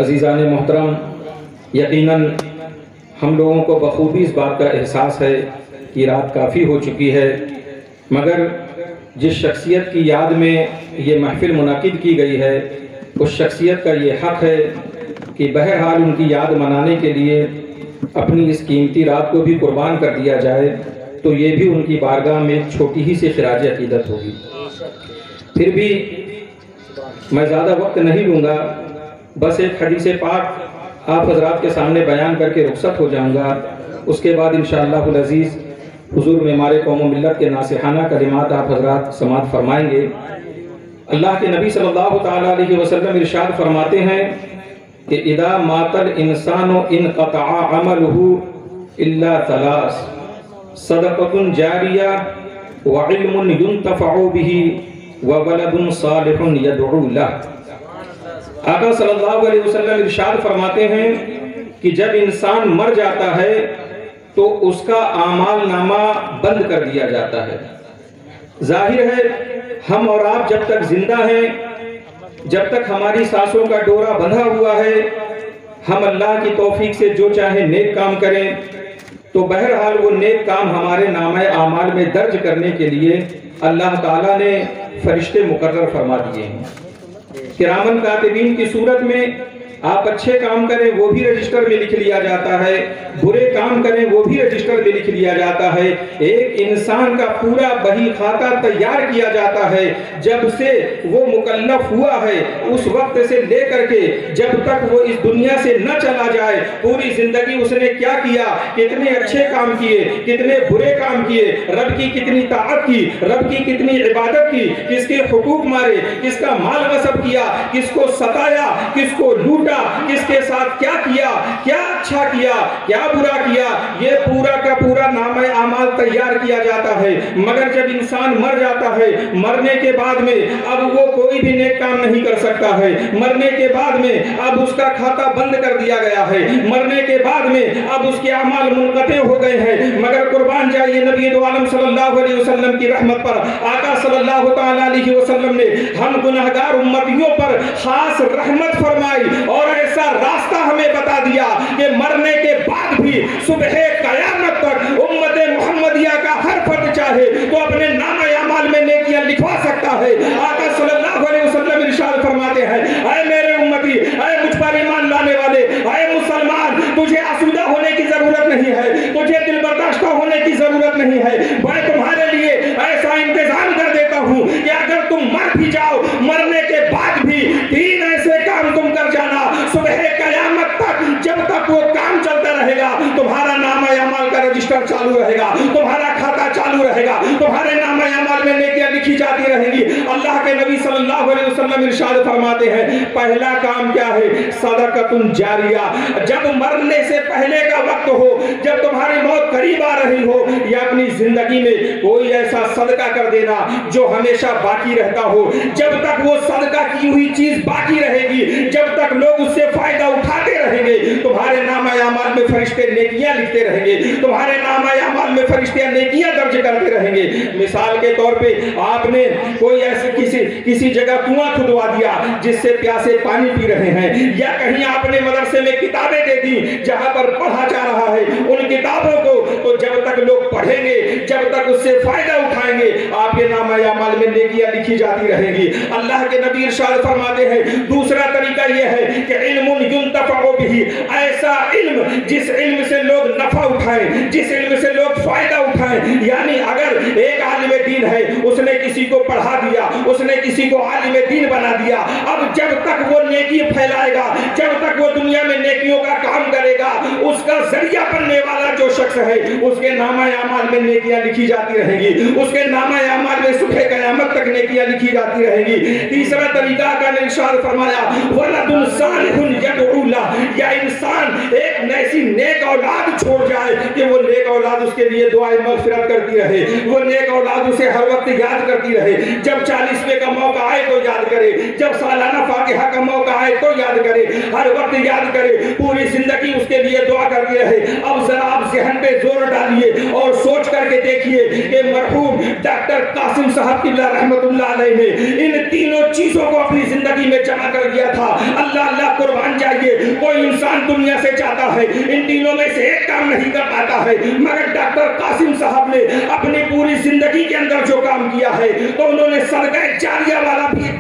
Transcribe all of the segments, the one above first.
عزیزان محترم، یقیناً ہم لوگوں کو بخوبی اس بات کا احساس ہے کہ رات کافی ہو چکی ہے، مگر جس شخصیت کی یاد میں یہ محفل منعقد کی گئی ہے اس شخصیت کا یہ حق ہے کہ بہرحال ان کی یاد منانے کے لیے اپنی اس قیمتی رات کو بھی قربان کر دیا جائے، تو یہ بھی ان کی بارگاہ میں ایک چھوٹی ہی سی خراج عقیدت ہوگی۔ پھر بھی میں زیادہ وقت نہیں لوں گا، بس ایک حدیث پاک آپ حضرات کے سامنے بیان کر کے رخصت ہو جاؤں گا۔ اس کے بعد انشاءاللہ العزیز حضور معمار قوم و ملت کے ناصحانہ کلمات آپ حضرات سماعت فرمائیں گے۔ اللہ کے نبی صلی اللہ تعالیٰ علیہ وسلم ارشاد فرماتے ہیں کہ اذا مات الانسان انقطع عمله الا ثلاث صدقۃ جاریہ وعلم ينتفع به وولد صالح يدعو له۔ آقا صلی اللہ علیہ وسلم ارشاد فرماتے ہیں کہ جب انسان مر جاتا ہے تو اس کا اعمال نامہ بند کر دیا جاتا ہے۔ ظاہر ہے ہم اور آپ جب تک زندہ ہیں، جب تک ہماری سانسوں کا ڈورا بندھا ہوا ہے، ہم اللہ کی توفیق سے جو چاہے نیک کام کریں تو بہرحال وہ نیک کام ہمارے نامہ اعمال میں درج کرنے کے لیے اللہ تعالیٰ نے فرشتے مقرر فرما دیے ہیں۔ کرامن کاتبین کی صورت میں آپ اچھے کام کریں وہ بھی رجسٹر میں لکھ لیا جاتا ہے، برے کام کریں وہ بھی رجسٹر میں لکھ لیا جاتا ہے۔ ایک انسان کا پورا بہی خاکہ تیار کیا جاتا ہے جب سے وہ مکلف ہوا ہے، اس وقت سے لے کر کے جب تک وہ اس دنیا سے نہ چلا جائے، پوری زندگی اس نے کیا کیا، کتنے اچھے کام کیے، کتنے برے کام کیے، رب کی کتنی طاعت کی، رب کی کتنی عبادت کی، کس کے حقوق مارے، کس کا مال غصب کیا، کس کو ستایا، کس کو لوٹا، کس کے ساتھ کیا کیا، کیا اچھا کیا، کیا برا کیا، یہ پورا کا پورا نامہ اعمال تیار کیا جاتا ہے۔ مگر جب انسان مر جاتا ہے، مرنے کے بعد میں اب وہ کوئی بھی نیک کام نہیں کر سکتا ہے، مرنے کے بعد میں اب اس کا کھاتہ بند کر دیا گیا ہے، مرنے کے بعد میں اب اس کے اعمال منقطع ہو گئے ہیں۔ مگر قربان جائیے نبی دو عالم صلی اللہ علیہ وسلم کی رحمت پر، آقا صلی اللہ تعالیٰ علیہ وسلم نے ہم گناہگار امتیوں پر خاص رحمت فرمائی اور ایسا راستہ ہمیں بتا دیا کہ مرنے کے بعد بھی صبح قیامت تک امت محمدیہ کا ہر فرد چاہے تو اپنے نامہ اعمال میں نیکیاں لکھوا سکتا ہے۔ آقا صلی اللہ علیہ وسلم ارشاد فرماتے ہیں، اے میرے امتی، اے مجھ پر ایمان لانے والے، اے مسلمان، تجھے آسودہ ہونے کی ضرورت نہیں ہے، تجھے دل برداشتہ ہونے کی ضرورت نہیں ہے۔ میں تمہارے لیے ایسا انتظام کر دیتا ہوں کہ اگر تم مر بھی جاؤ، مرنے کے بعد بھی تین ایسے کام تم کر جانا، صبح قیامت تک جب تک وہ کام چلتا رہے گا تمہارا نامہ اعمال کا رجسٹر چالو رہے گا، تمہارا کھاتہ چالو رہے گا، تمہارے نامہ اعمال میں نیکیاں لکھی جاتی رہیں گی۔ اللہ کے نبی صلی اللہ علیہ وسلم ارشاد فرماتے ہیں، پہلا کام کیا ہے؟ صدقۃ جاریہ۔ جب مرنے سے پہلے کا وقت ہو، جب تمہاری موت قریب آ رہی ہو، یا اپنی زندگی میں کوئی ایسا صدقہ کر دینا جو ہمیشہ باقی رہتا ہو۔ جب تک وہ صدقہ کی ہوئی چیز باقی رہے گی، جب تک لوگ اس سے فائدہ اٹھاتے رہیں گے، تمہارے نامہ اعمال میں فرشتے نیکیاں لکھتے رہیں گے، تمہارے نامہ اعمال میں فرشتے نیکیاں درج کرتے رہیں گے۔ مثال کے طور پہ آپ نے کوئی ایسے کسی جگہ کنواں کھدوا دیا جس سے پیاسے پانی پی رہے ہیں، یا کہیں آپ نے مدرسے میں کتابیں دے دی جہاں پر پڑھا جا رہا ہے، ان کتابوں کو تو جب تک لوگ پڑھیں گے، جب تک اس سے فائدہ اٹھائیں گے، آپ کے نامہ اعمال میں نیکیاں لکھی جاتی رہیں گی۔ اللہ کے نبی ارشاد فرماتے ہیں، دوسرا طریقہ یہ ہے کہ علم ينتفع به، ایسا علم جس علم سے لوگ نفع اٹھائیں، جس علم سے لوگ فائدہ اٹھائیں۔ یعنی اگر ایک عالم دین ہے، اس نے کسی کو پڑھا دیا، اس نے کسی کو عالم دین بنا دیا، اب جب تک وہ نیکی پھیلائے گا، جب تک وہ دنیا میں نیکیوں کا کام کرے گا، اس کا ذریعہ بننے والا جو شخص ہے اس کے نامہ اعمال میں نیکیاں لکھی جاتی رہیں گی، اس کے نامہ اعمال میں صبح قیامت تک نیکیاں لکھی جاتی رہیں گی۔ تیسرا طریقہ کا ارشاد فرمایا، ولد صالح يدعو له، یا انسان ایک ایسی نیک اولاد چھوڑ جائے کہ وہ نیک اولاد اس کے لیے دعائیں مغفرت کرتی رہے، وہ نیک اولاد اسے ہر وقت یاد کرتی رہے، جب 40ویں کا موقع آئے تو یاد کرے، جب سالانہ فاتحہ کا موقع آئے تو یاد کرے، ہر وقت یاد کرے، پوری زندگی اس کے لیے دعا کرتی رہے۔ اب ذرا آپ ذہن پہ زور ڈالیے اور سوچ کر کے دیکھیے کہ مرحوم ڈاکٹر قاسم صاحب قبلہ رحمت اللہ علیہ نے ان تینوں چیزوں کو اپنی زندگی میں جمع کر دیا تھا۔ اللہ اللہ قربان جائیے، کوئی انسان دنیا سے چاہتا ہے ان تینوں میں سے ایک کام نہیں کر پاتا ہے، مگر ڈاکٹر قاسم صاحب نے اپنی پوری زندگی کے اندر جو کام کیا ہے تو انہوں نے صدقہ جاریہ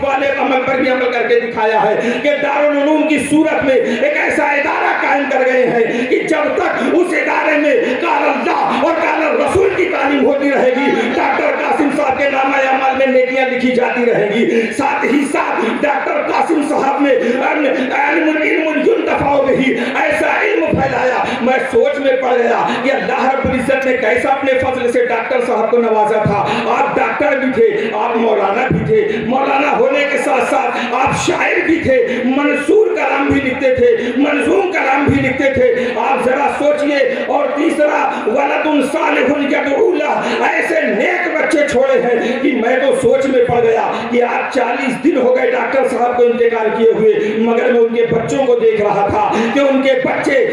والے عمل پر بھی عمل کر کے دکھایا ہے کہ دارالعلوم کی صورت میں ایک ایسا ادارہ قائم کر گئے ہیں کہ جب تک اس ادارے میں قال اللہ اور قال رسول کی تعلیم ہوتی رہے گی، ڈاکٹر قاسم صاحب کے نامہ اعمال میں نیکیاں لکھی جاتی رہیں گی۔ ساتھ ہی ساتھ ڈاکٹر قاسم صاحب نے علم ينتفع به ایسا علم پھیلایا، میں سوچ میں پڑ گیا کہ اللہ رب العزت نے کیسا اپنے فضل سے ڈاکٹر صاحب کو نوازا تھا۔ آپ ڈاکٹر بھی تھے، آپ مولانا بھی تھے، مولانا ہونے کے ساتھ ساتھ آپ شاعر بھی تھے، منصور کلام بھی لکھتے تھے، منظوم کلام بھی لکھتے تھے۔ آپ ذرا سوچئے۔ اور تیسرا ولد صالح یدعو لہ، ایسے نیک بچے چھوڑے ہیں کہ میں تو سوچ میں پڑ گیا کہ آج 40 دن ہو گئے ڈاکٹر صاحب کو انتقال کیے ہوئے، مگر میں ان کے بچوں کو دیکھ رہا تھا کہ ان کے بچے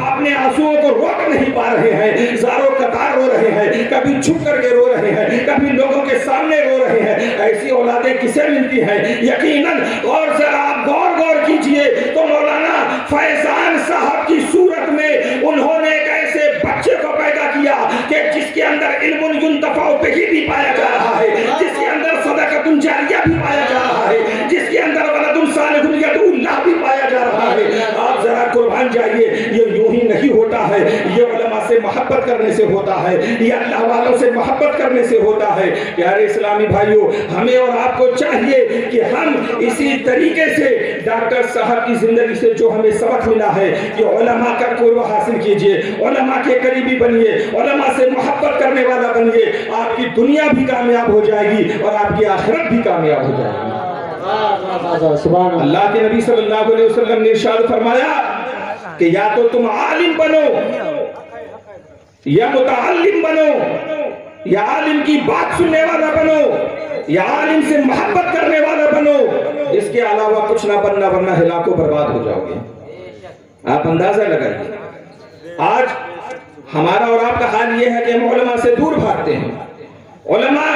اپنے آنسوؤں کو روک نہیں پا رہے ہیں، زاروں قطار رو رہے ہیں، کبھی چھپ کر کے رو رہے ہیں، کبھی لوگوں کے سامنے رو رہے ہیں۔ ایسی اولادیں کسے ملتی ہیں؟ یقیناً۔ اور ذرا آپ غور کیجئے تو مولانا فیضان صاحب کی صورت میں انہوں نے ایک ایسے بچے کو پیدا کیا کہ جس کے اندر علم ينتفع به بھی پایا جا رہا ہے، جس کے اندر صدقۃ جاریہ بھی پایا جا رہا ہے، جس کے اندر ولد صالح یدعو لہ بھی پایا جا رہا ہے۔ آپ ذرا قربان جائیے، یہ یوں ہی نہیں ہوتا ہے، یہ علماء سے محبت کرنے سے ہوتا ہے، یہ اللہ والوں سے محبت کرنے سے ہوتا ہے۔ پیارے اسلامی بھائیوں، ہمیں اور آپ کو چاہیے کہ ہم اسی طریقے سے ڈاکٹر صاحب کی زندگی سے جو ہمیں سبق ملا ہے کہ علماء کا قرب حاصل کیجئے، علماء کے قریبی بنیے، علماء سے محبت کرنے والا بنیے، آپ کی دنیا بھی کامیاب ہو جائے گی اور آپ کی آخرت بھی کامیاب ہو جائے گی۔ اللہ کے نبی صلی اللہ علیہ وسلم نے ارشاد فرمایا کہ یا تو تم عالم بنو یا متعلم بنو، یا عالم کی بات سننے والا بنو یا عالم سے محبت کرنے والا بنو، اس کے علاوہ کچھ نہ بننا ورنہ ہلاک و برباد ہو جاؤ گے۔ آپ اندازہ لگائیے، آج ہمارا اور آپ کا حال یہ ہے کہ ہم علماء سے دور بھاگتے ہیں، علماء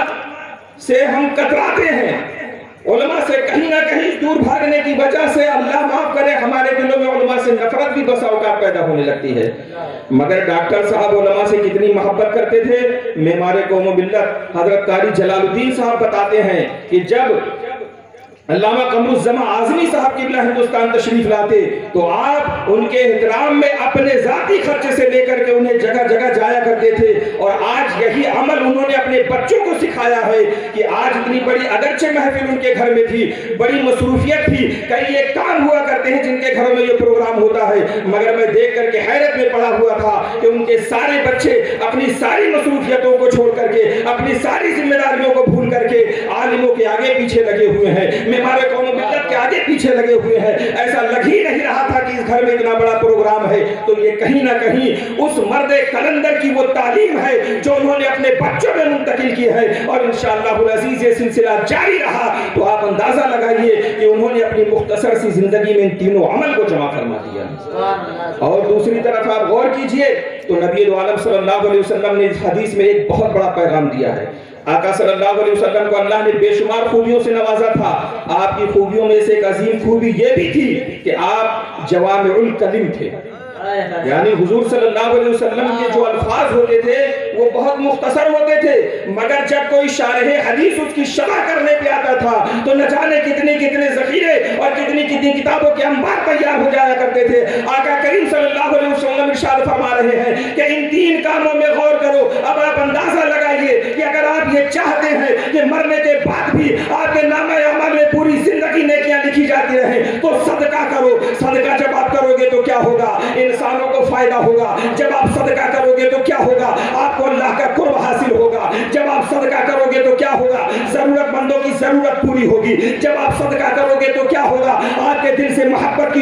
سے ہم کتراتے ہیں، علماء سے کہیں نہ کہیں دور بھاگنے کی وجہ سے اللہ معاف کرے ہمارے دلوں میں علماء سے نفرت بھی بسا اوقات پیدا ہونے لگتی ہے۔ مگر ڈاکٹر صاحب علماء سے کتنی محبت کرتے تھے، معمار قوم و ملت حضرت قاری جلال الدین صاحب بتاتے ہیں کہ جب علامہ قمر الزمان اعظمی صاحب قبلہ ہندوستان تشریف لاتے تو آپ ان کے احترام میں اپنے ذاتی خرچے سے لے کر کے انہیں جگہ جگہ جایا کرتے تھے، اور آج یہی عمل انہوں نے اپنے بچوں کو سکھایا ہے کہ آج اتنی بڑی اگرچہ محفل ان کے گھر میں تھی، بڑی مصروفیت تھی، کئی ایک کام ہوا کرتے ہیں جن کے گھروں میں یہ پروگرام ہوتا ہے، مگر میں دیکھ کر کے حیرت میں پڑا ہوا تھا کہ ان کے سارے بچے اپنی ساری مصروفیتوں کو چھوڑ کر کے، اپنی ساری ذمہ داریوں کو بھول کر کے عالموں کے آگے پیچھے لگے ہوئے ہیں، ہمارے قوم و ملت کے آگے پیچھے لگے ہوئے ہیں۔ ایسا لگ ہی نہیں رہا تھا کہ اس گھر میں اتنا بڑا پروگرام ہے، تو یہ کہیں نہ کہیں اس مرد کلندر کی وہ تعلیم ہے جو انہوں نے اپنے بچوں میں منتقل کی ہے، اور انشاءاللہ العزیز یہ سلسلہ جاری رہا تو آپ اندازہ لگائیے کہ انہوں نے اپنی مختصر سی زندگی میں ان تینوں عمل کو جمع فرما دیا۔ اور دوسری طرف آپ غور کیجئے تو نبی عالم صلی اللہ علیہ وسلم نے اس حدیث میں ایک بہت بڑا پیغام دیا ہے۔ آقا صلی اللہ علیہ وسلم کو اللہ نے بے شمار خوبیوں سے نوازا تھا، آپ کی خوبیوں میں سے ایک عظیم خوبی یہ بھی تھی کہ آپ جوامع الکلم تھے، یعنی حضور صلی اللہ علیہ وسلم کے جو الفاظ ہوتے تھے وہ بہت مختصر ہوتے تھے، مگر جب کوئی شارح حدیث اس کی شرح کرنے پہ آتا تھا تو نہ جانے کتنے کتنے ذخیرے اور کتنی کتنی کتابوں کے انبار تیار ہو جایا کرتے تھے۔ آقا کریم صلی اللہ علیہ وسلم ارشاد فرما رہے ہیں کہ ان تین کاموں میں غور کرو۔ اب آپ اندازہ لگائیے کہ اگر آپ یہ چاہتے ہیں کہ مرنے کے بعد بھی آپ کے نامہ اعمال میں پوری زندگی نیکیاں لکھی جاتی رہیں تو صدقہ کرو۔ صدقہ جب آپ کرو گے تو کیا ہوگا؟ انسانوں کو فائدہ ہوگا۔ جب آپ صدقہ کرو گے تو کیا ہوگا؟ آپ کو اللہ کا قرب حاصل ہوگا۔ جب آپ صدقہ کرو گے تو کیا ہوگا؟ ضرورت مندوں کی ضرورت پوری ہوگی۔ جب آپ صدقہ کرو گے تو کیا ہوگا؟ آپ کے دل سے محبت کی